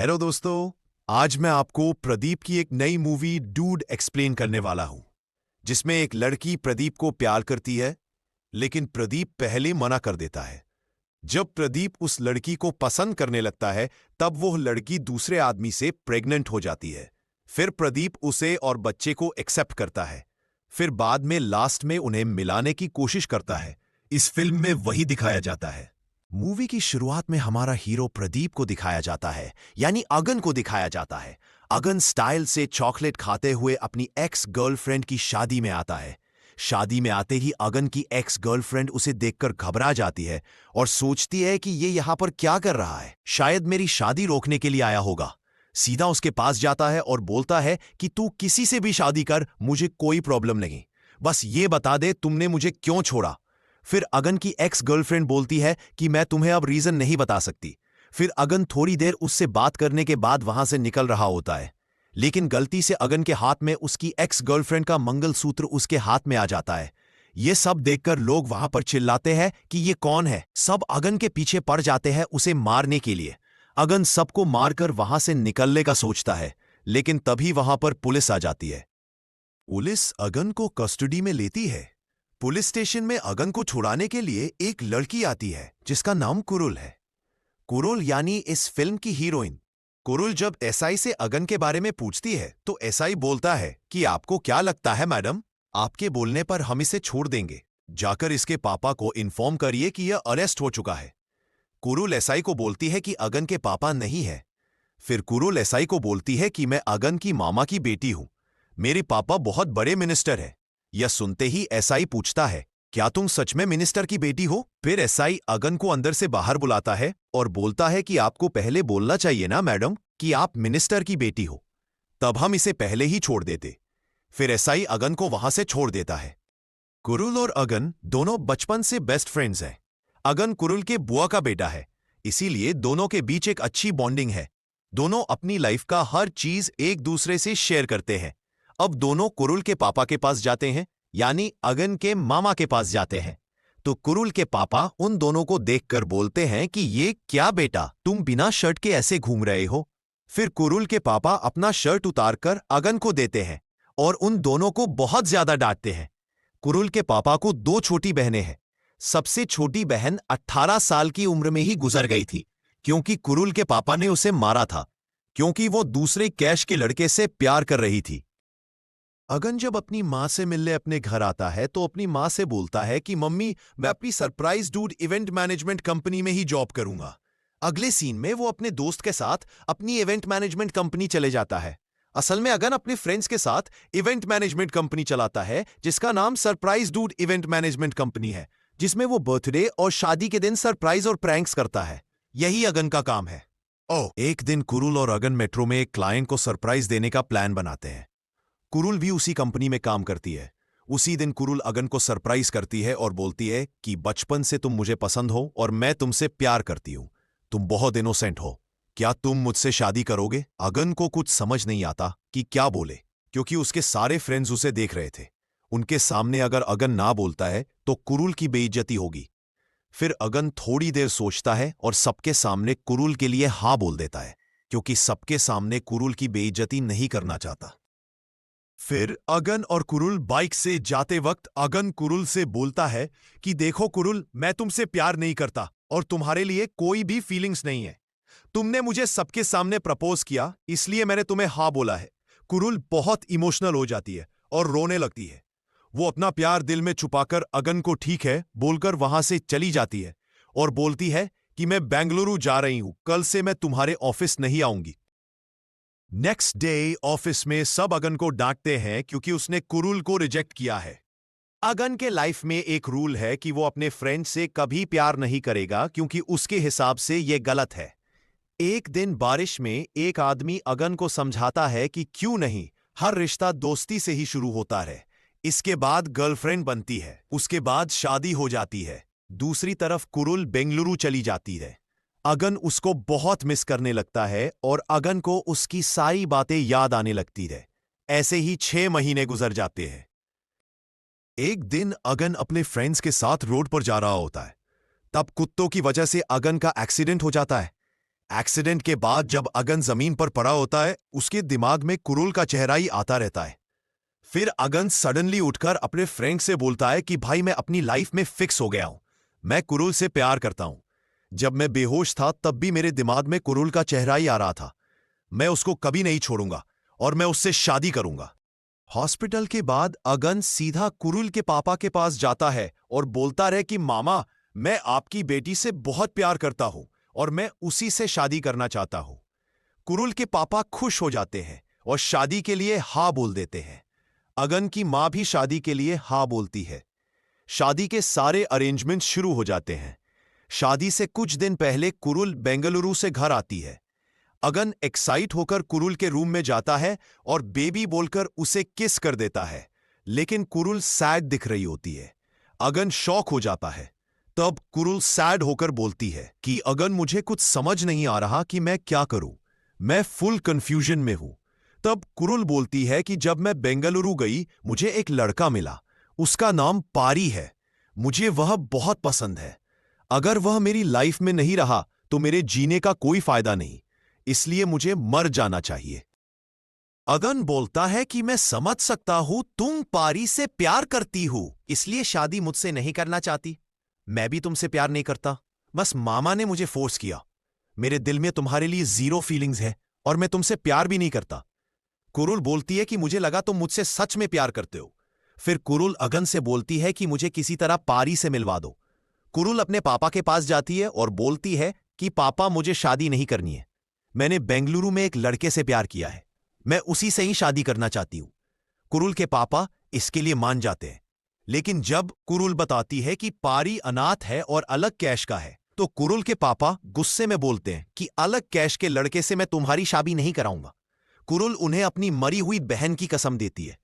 Hello दोस्तों। आज मैं आपको प्रदीप की एक नई मूवी डूड एक्सप्लेन करने वाला हूं, जिसमें एक लड़की प्रदीप को प्यार करती है, लेकिन प्रदीप पहले मना कर देता है। जब प्रदीप उस लड़की को पसंद करने लगता है, तब वह लड़की दूसरे आदमी से प्रेग्नेंट हो जाती है। फिर प्रदीप उसे और बच्चे को एक्सेप्ट करता है। फिर बाद में लास्ट में उन्हें मिलाने की कोशिश करता है। इस फिल्म में वही दिखाया जाता है। मूवी की शुरुआत में हमारा हीरो प्रदीप को दिखाया जाता है, यानी अगन को दिखाया जाता है। अगन स्टाइल से चॉकलेट खाते हुए अपनी एक्स गर्लफ्रेंड की शादी में आता है। शादी में आते ही अगन की एक्स गर्लफ्रेंड उसे देखकर घबरा जाती है और सोचती है कि ये यहाँ पर क्या कर रहा है, शायद मेरी शादी रोकने के लिए आया होगा। सीधा उसके पास जाता है और बोलता है कि तू किसी से भी शादी कर, मुझे कोई प्रॉब्लम नहीं, बस ये बता दे तुमने मुझे क्यों छोड़ा। फिर अगन की एक्स गर्लफ्रेंड बोलती है कि मैं तुम्हें अब रीजन नहीं बता सकती। फिर अगन थोड़ी देर उससे बात करने के बाद वहां से निकल रहा होता है, लेकिन गलती से अगन के हाथ में उसकी एक्स गर्लफ्रेंड का मंगलसूत्र उसके हाथ में आ जाता है। ये सब देखकर लोग वहां पर चिल्लाते हैं कि ये कौन है। सब अगन के पीछे पड़ जाते हैं उसे मारने के लिए। अगन सबको मारकर वहां से निकलने का सोचता है, लेकिन तभी वहां पर पुलिस आ जाती है। पुलिस अगन को कस्टडी में लेती है। पुलिस स्टेशन में अगन को छुड़ाने के लिए एक लड़की आती है जिसका नाम कुरुल है। कुरुल यानी इस फिल्म की हीरोइन। कुरुल जब एसआई से अगन के बारे में पूछती है तो एसआई बोलता है कि आपको क्या लगता है मैडम, आपके बोलने पर हम इसे छोड़ देंगे। जाकर इसके पापा को इन्फॉर्म करिए कि यह अरेस्ट हो चुका है। कुरुल एसआई को बोलती है कि अगन के पापा नहीं है। फिर कुरुल एसआई को बोलती है कि मैं अगन की मामा की बेटी हूं, मेरे पापा बहुत बड़े मिनिस्टर हैं। यह सुनते ही एसआई पूछता है, क्या तुम सच में मिनिस्टर की बेटी हो? फिर एसआई अगन को अंदर से बाहर बुलाता है और बोलता है कि आपको पहले बोलना चाहिए ना मैडम कि आप मिनिस्टर की बेटी हो, तब हम इसे पहले ही छोड़ देते। फिर एसआई अगन को वहां से छोड़ देता है। कुरुल और अगन दोनों बचपन से बेस्ट फ्रेंड्स हैं। अगन कुरुल के बुआ का बेटा है, इसीलिए दोनों के बीच एक अच्छी बॉन्डिंग है। दोनों अपनी लाइफ का हर चीज एक दूसरे से शेयर करते हैं। अब दोनों कुरुल के पापा के पास जाते हैं, यानी अगन के मामा के पास जाते हैं। तो कुरुल के पापा उन दोनों को देखकर बोलते हैं कि ये क्या बेटा, तुम बिना शर्ट के ऐसे घूम रहे हो। फिर कुरुल के पापा अपना शर्ट उतारकर अगन को देते हैं और उन दोनों को बहुत ज्यादा डांटते हैं। कुरुल के पापा को दो छोटी बहनें हैं। सबसे छोटी बहन 18 साल की उम्र में ही गुजर गई थी, क्योंकि कुरुल के पापा ने उसे मारा था, क्योंकि वो दूसरे कैश के लड़के से प्यार कर रही थी। अगन जब अपनी मां से मिलने अपने घर आता है तो अपनी मां से बोलता है कि मम्मी, मैं अपनी surprise dude event management company में ही जॉब करूंगा। अगले सीन में वो अपने दोस्त के साथ अपनी इवेंट मैनेजमेंट कंपनी चले जाता है। असल में अगन अपने फ्रेंड्स के साथ इवेंट मैनेजमेंट कंपनी चलाता है, जिसका नाम surprise dude event management company है, जिसमें वो बर्थडे और शादी के दिन सरप्राइज और प्रैंक्स करता है। यही अगन का काम है। एक दिन कुरुल और अगन मेट्रो में एक क्लाइंट को सरप्राइज देने का प्लान बनाते हैं। कुरुल भी उसी कंपनी में काम करती है। उसी दिन कुरुल अगन को सरप्राइज करती है और बोलती है कि बचपन से तुम मुझे पसंद हो और मैं तुमसे प्यार करती हूं। तुम बहुत इनोसेंट हो, क्या तुम मुझसे शादी करोगे? अगन को कुछ समझ नहीं आता कि क्या बोले, क्योंकि उसके सारे फ्रेंड्स उसे देख रहे थे। उनके सामने अगर अगन ना बोलता है तो कुरुल की बेइज्जती होगी। फिर अगन थोड़ी देर सोचता है और सबके सामने कुरुल के लिए हाँ बोल देता है, क्योंकि सबके सामने कुरुल की बेइज्जती नहीं करना चाहता। फिर अगन और कुरुल बाइक से जाते वक्त अगन कुरुल से बोलता है कि देखो कुरुल, मैं तुमसे प्यार नहीं करता और तुम्हारे लिए कोई भी फीलिंग्स नहीं है। तुमने मुझे सबके सामने प्रपोज किया, इसलिए मैंने तुम्हें हाँ बोला है। कुरुल बहुत इमोशनल हो जाती है और रोने लगती है। वो अपना प्यार दिल में छुपाकर अगन को ठीक है बोलकर वहां से चली जाती है और बोलती है कि मैं बेंगलुरु जा रही हूं, कल से मैं तुम्हारे ऑफिस नहीं आऊंगी। नेक्स्ट डे ऑफिस में सब अगन को डांटते हैं क्योंकि उसने कुरुल को रिजेक्ट किया है। अगन के लाइफ में एक रूल है कि वो अपने फ्रेंड से कभी प्यार नहीं करेगा, क्योंकि उसके हिसाब से यह गलत है। एक दिन बारिश में एक आदमी अगन को समझाता है कि क्यों नहीं, हर रिश्ता दोस्ती से ही शुरू होता है। इसके बाद गर्लफ्रेंड बनती है, उसके बाद शादी हो जाती है। दूसरी तरफ कुरुल बेंगलुरु चली जाती है। अगन उसको बहुत मिस करने लगता है और अगन को उसकी सारी बातें याद आने लगती है। ऐसे ही 6 महीने गुजर जाते हैं। एक दिन अगन अपने फ्रेंड्स के साथ रोड पर जा रहा होता है। तब कुत्तों की वजह से अगन का एक्सीडेंट हो जाता है। एक्सीडेंट के बाद जब अगन जमीन पर पड़ा होता है, उसके दिमाग में कुरुल का चेहरा ही आता रहता है। फिर अगन सडनली उठकर अपने फ्रेंड से बोलता है कि भाई मैं अपनी लाइफ में फिक्स हो गया हूं, मैं कुरुल से प्यार करता हूं। जब मैं बेहोश था तब भी मेरे दिमाग में कुरुल का चेहरा ही आ रहा था। मैं उसको कभी नहीं छोड़ूंगा और मैं उससे शादी करूंगा। हॉस्पिटल के बाद अगन सीधा कुरुल के पापा के पास जाता है और बोलता रहे कि मामा, मैं आपकी बेटी से बहुत प्यार करता हूं और मैं उसी से शादी करना चाहता हूं। कुरुल के पापा खुश हो जाते हैं और शादी के लिए हाँ बोल देते हैं। अगन की मां भी शादी के लिए हाँ बोलती है। शादी के सारे अरेंजमेंट शुरू हो जाते हैं। शादी से कुछ दिन पहले कुरुल बेंगलुरु से घर आती है। अगन एक्साइट होकर कुरुल के रूम में जाता है और बेबी बोलकर उसे किस कर देता है, लेकिन कुरुल सैड दिख रही होती है। अगन शॉक हो जाता है। तब कुरुल सैड होकर बोलती है कि अगन, मुझे कुछ समझ नहीं आ रहा कि मैं क्या करूं, मैं फुल कंफ्यूजन में हूं। तब कुरुल बोलती है कि जब मैं बेंगलुरु गई मुझे एक लड़का मिला, उसका नाम पारी है। मुझे वह बहुत पसंद है। अगर वह मेरी लाइफ में नहीं रहा तो मेरे जीने का कोई फायदा नहीं, इसलिए मुझे मर जाना चाहिए। अगन बोलता है कि मैं समझ सकता हूं तुम पारी से प्यार करती हो, इसलिए शादी मुझसे नहीं करना चाहती। मैं भी तुमसे प्यार नहीं करता, बस मामा ने मुझे फोर्स किया। मेरे दिल में तुम्हारे लिए जीरो फीलिंग्स है और मैं तुमसे प्यार भी नहीं करता। कुरुल बोलती है कि मुझे लगा तुम मुझसे सच में प्यार करते हो। फिर कुरुल अगन से बोलती है कि मुझे किसी तरह पारी से मिलवा दो। कुरुल अपने पापा के पास जाती है और बोलती है कि पापा, मुझे शादी नहीं करनी है। मैंने बेंगलुरु में एक लड़के से प्यार किया है, मैं उसी से ही शादी करना चाहती हूं। कुरुल के पापा इसके लिए मान जाते हैं, लेकिन जब कुरुल बताती है कि पारी अनाथ है और अलग कैश का है, तो कुरुल के पापा गुस्से में बोलते हैं कि अलग कैश के लड़के से मैं तुम्हारी शादी नहीं कराऊंगा। कुरुल उन्हें अपनी मरी हुई बहन की कसम देती है।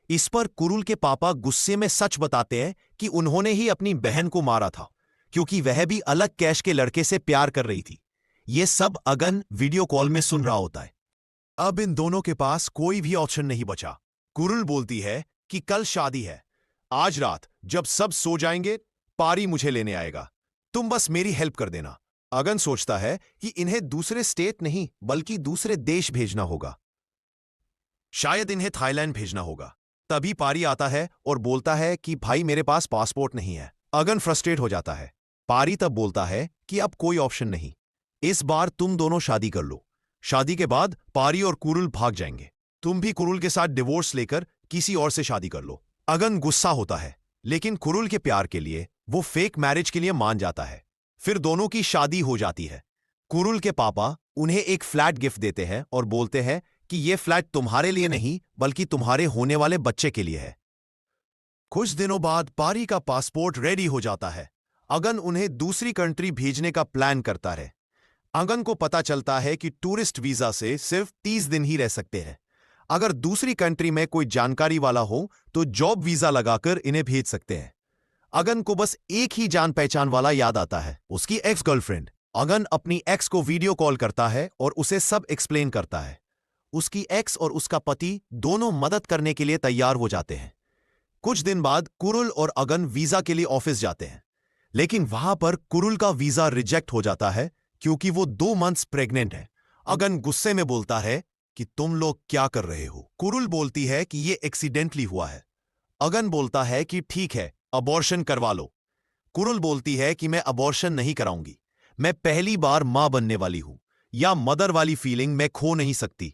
इस पर कुरुल के पापा गुस्से में सच बताते हैं कि उन्होंने ही अपनी बहन को मारा था, क्योंकि वह भी अलग कैश के लड़के से प्यार कर रही थी। यह सब अगन वीडियो कॉल में सुन रहा होता है। अब इन दोनों के पास कोई भी ऑप्शन नहीं बचा। कुरुल बोलती है कि कल शादी है, आज रात जब सब सो जाएंगे पारी मुझे लेने आएगा, तुम बस मेरी हेल्प कर देना। अगन सोचता है कि इन्हें दूसरे स्टेट नहीं बल्कि दूसरे देश भेजना होगा, शायद इन्हें थाईलैंड भेजना होगा। तभी पारी आता है और बोलता है कि भाई मेरे पास पासपोर्ट नहीं है। अगन फ्रस्ट्रेट हो जाता है। पारी तब बोलता है कि अब कोई ऑप्शन नहीं, इस बार तुम दोनों शादी कर लो। शादी के बाद पारी और कुरुल भाग जाएंगे, तुम भी कुरुल के साथ डिवोर्स लेकर किसी और से शादी कर लो। अगन गुस्सा होता है, लेकिन कुरुल के प्यार के लिए वो फेक मैरिज के लिए मान जाता है। फिर दोनों की शादी हो जाती है। कुरुल के पापा उन्हें एक फ्लैट गिफ्ट देते हैं और बोलते हैं कि यह फ्लैट तुम्हारे लिए नहीं बल्कि तुम्हारे होने वाले बच्चे के लिए है। कुछ दिनों बाद पारी का पासपोर्ट रेडी हो जाता है। अगन उन्हें दूसरी कंट्री भेजने का प्लान करता है। अगन को पता चलता है कि टूरिस्ट वीजा से सिर्फ 30 दिन ही रह सकते हैं। अगर दूसरी कंट्री में कोई जानकारी वाला हो तो जॉब वीजा लगाकर इन्हें भेज सकते हैं। अगन को बस एक ही जान पहचान वाला याद आता है, उसकी एक्स गर्लफ्रेंड। अगन अपनी एक्स को वीडियो कॉल करता है और उसे सब एक्सप्लेन करता है। उसकी एक्स और उसका पति दोनों मदद करने के लिए तैयार हो जाते हैं। कुछ दिन बाद कुरुल और अगन वीजा के लिए ऑफिस जाते हैं, लेकिन वहां पर कुरुल का वीजा रिजेक्ट हो जाता है क्योंकि वो 2 मंथ्स प्रेग्नेंट है। अगन गुस्से में बोलता है कि तुम लोग क्या कर रहे हो। कुरुल बोलती है कि ये एक्सीडेंटली हुआ है। अगन बोलता है कि ठीक है, अबॉर्शन करवा लो। कुरुल बोलती है कि मैं अबॉर्शन नहीं कराऊंगी, मैं पहली बार मां बनने वाली हूं, या मदर वाली फीलिंग मैं खो नहीं सकती।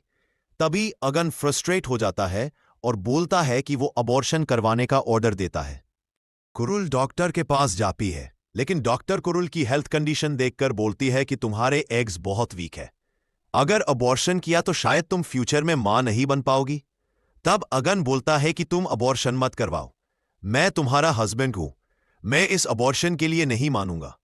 तभी अगन फ्रस्ट्रेट हो जाता है और बोलता है कि वो अबॉर्शन करवाने का ऑर्डर देता है। कुरुल डॉक्टर के पास जाती है, लेकिन डॉक्टर कुरुल की हेल्थ कंडीशन देखकर बोलती है कि तुम्हारे एग्स बहुत वीक है, अगर अबॉर्शन किया तो शायद तुम फ्यूचर में मां नहीं बन पाओगी। तब अगन बोलता है कि तुम अबॉर्शन मत करवाओ, मैं तुम्हारा हस्बैंड हूं, मैं इस अबॉर्शन के लिए नहीं मानूंगा।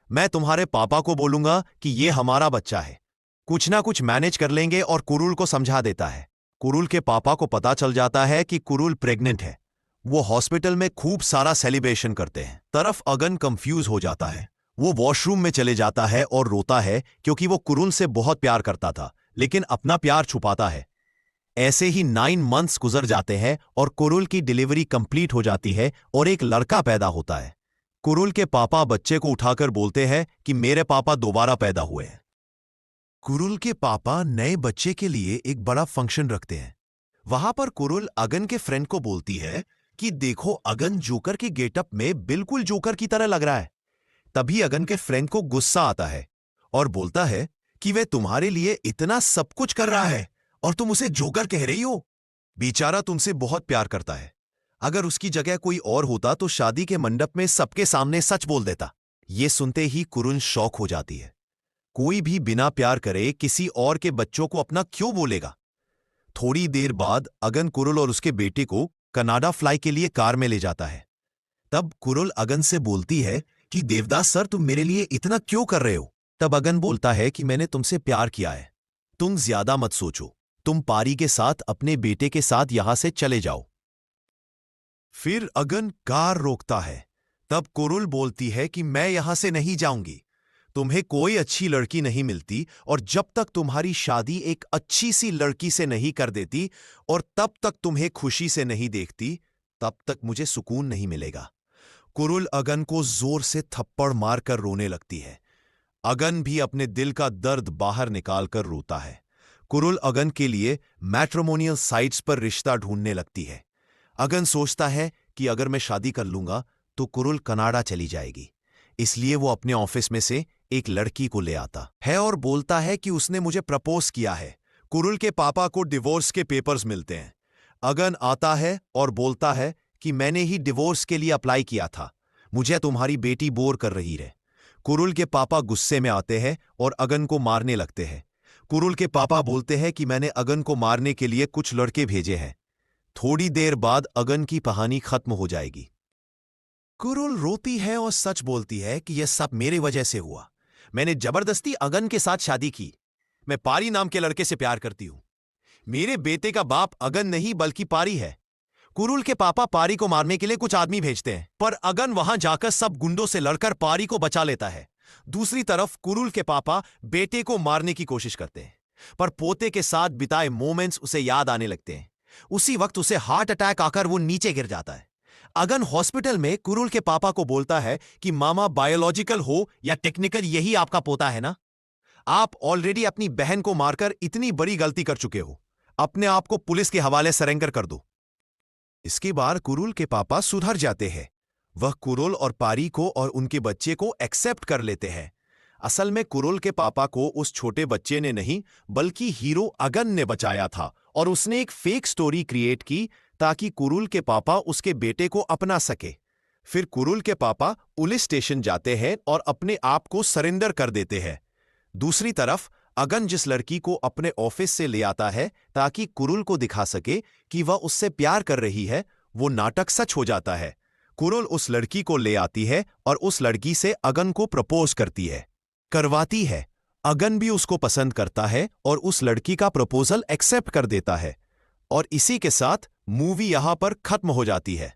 मैं तुम्हारे पापा को बोलूंगा कि यह हमारा बच्चा है, कुछ ना कुछ मैनेज कर लेंगे, और कुरुल को समझा देता है। कुरुल के पापा को पता चल जाता है कि कुरुल प्रेग्नेंट है। वो हॉस्पिटल में खूब सारा सेलिब्रेशन करते हैं। तरफ अगन कंफ्यूज हो जाता है। वो वॉशरूम में चले जाता है और रोता है क्योंकि वो कुरुल से बहुत प्यार करता था, लेकिन अपना प्यार छुपाता है। ऐसे ही 9 मंथ्स गुजर जाते हैं और कुरुल की डिलीवरी कंप्लीट हो जाती है और एक लड़का पैदा होता है। कुरुल के पापा बच्चे को उठाकर बोलते हैं कि मेरे पापा दोबारा पैदा हुए हैं। कुरुल के पापा नए बच्चे के लिए एक बड़ा फंक्शन रखते हैं। वहां पर कुरुल अगन के फ्रेंड को बोलती है कि देखो, अगन जोकर के गेटअप में बिल्कुल जोकर की तरह लग रहा है। तभी अगन के फ्रेंड को गुस्सा आता है और बोलता है कि वह तुम्हारे लिए इतना सब कुछ कर रहा है और तुम उसे जोकर कह रही हो। बेचारा तुमसे बहुत प्यार करता है। अगर उसकी जगह कोई और होता तो शादी के मंडप में सबके सामने सच बोल देता। यह सुनते ही कुरुल शॉक हो जाती है। कोई भी बिना प्यार करे किसी और के बच्चों को अपना क्यों बोलेगा। थोड़ी देर बाद अगन कुरुल और उसके बेटे को कनाडा फ्लाई के लिए कार में ले जाता है। तब कुरुल अगन से बोलती है कि देवदास सर, तुम मेरे लिए इतना क्यों कर रहे हो। तब अगन बोलता है कि मैंने तुमसे प्यार किया है, तुम ज्यादा मत सोचो, तुम पारी के साथ अपने बेटे के साथ यहां से चले जाओ। फिर अगन कार रोकता है। तब कुरुल बोलती है कि मैं यहां से नहीं जाऊंगी। तुम्हें कोई अच्छी लड़की नहीं मिलती और जब तक तुम्हारी शादी एक अच्छी सी लड़की से नहीं कर देती और तब तक तुम्हें खुशी से नहीं देखती, तब तक मुझे सुकून नहीं मिलेगा। कुरुल अगन को जोर से थप्पड़ मारकर रोने लगती है। अगन भी अपने दिल का दर्द बाहर निकालकर रोता है। कुरुल अगन के लिए मैट्रिमोनियल साइट्स पर रिश्ता ढूंढने लगती है। अगन सोचता है कि अगर मैं शादी कर लूंगा तो कुरुल कनाडा चली जाएगी, इसलिए वो अपने ऑफिस में से एक लड़की को ले आता है और बोलता है कि उसने मुझे प्रपोज किया है। कुरुल के पापा को डिवोर्स के पेपर्स मिलते हैं। अगन आता है और बोलता है कि मैंने ही डिवोर्स के लिए अप्लाई किया था, मुझे तुम्हारी बेटी बोर कर रही है। कुरुल के पापा गुस्से में आते हैं और अगन को मारने लगते हैं। कुरुल के पापा बोलते हैं कि मैंने अगन को मारने के लिए कुछ लड़के भेजे हैं। थोड़ी देर बाद अगन की कहानी खत्म हो जाएगी। कुरुल रोती है और सच बोलती है कि यह सब मेरे वजह से हुआ। मैंने जबरदस्ती अगन के साथ शादी की। मैं पारी नाम के लड़के से प्यार करती हूं। मेरे बेटे का बाप अगन नहीं बल्कि पारी है। कुरुल के पापा पारी को मारने के लिए कुछ आदमी भेजते हैं, पर अगन वहां जाकर सब गुंडों से लड़कर पारी को बचा लेता है। दूसरी तरफ कुरुल के पापा बेटे को मारने की कोशिश करते हैं, पर पोते के साथ बिताए मोमेंट्स उसे याद आने लगते हैं। उसी वक्त उसे हार्ट अटैक आकर वो नीचे गिर जाता है। अगन हॉस्पिटल में कुरुल के पापा को बोलता है कि मामा, बायोलॉजिकल हो या टेक्निकल, यही आपका पोता है ना। आप ऑलरेडी अपनी बहन को मारकर इतनी बड़ी गलती कर चुके हो, अपने आप को पुलिस के हवाले सरेंडर कर दो। इसके बाद कुरुल के पापा सुधर जाते हैं। वह कुरुल और पारी को और उनके बच्चे को एक्सेप्ट कर लेते हैं। असल में कुरुल के पापा को उस छोटे बच्चे ने नहीं बल्कि हीरो अगन ने बचाया था और उसने एक फेक स्टोरी क्रिएट की ताकि कुरुल के पापा उसके बेटे को अपना सके। फिर कुरुल के पापा पुलिस स्टेशन जाते हैं और अपने आप को सरेंडर कर देते हैं। दूसरी तरफ अगन जिस लड़की को अपने ऑफिस से ले आता है ताकि कुरुल को दिखा सके कि वह उससे प्यार कर रही है, वो नाटक सच हो जाता है। कुरुल उस लड़की को ले आती है और उस लड़की से अगन को प्रपोज करवाती है। अगन भी उसको पसंद करता है और उस लड़की का प्रपोजल एक्सेप्ट कर देता है। और इसी के साथ मूवी यहां पर खत्म हो जाती है।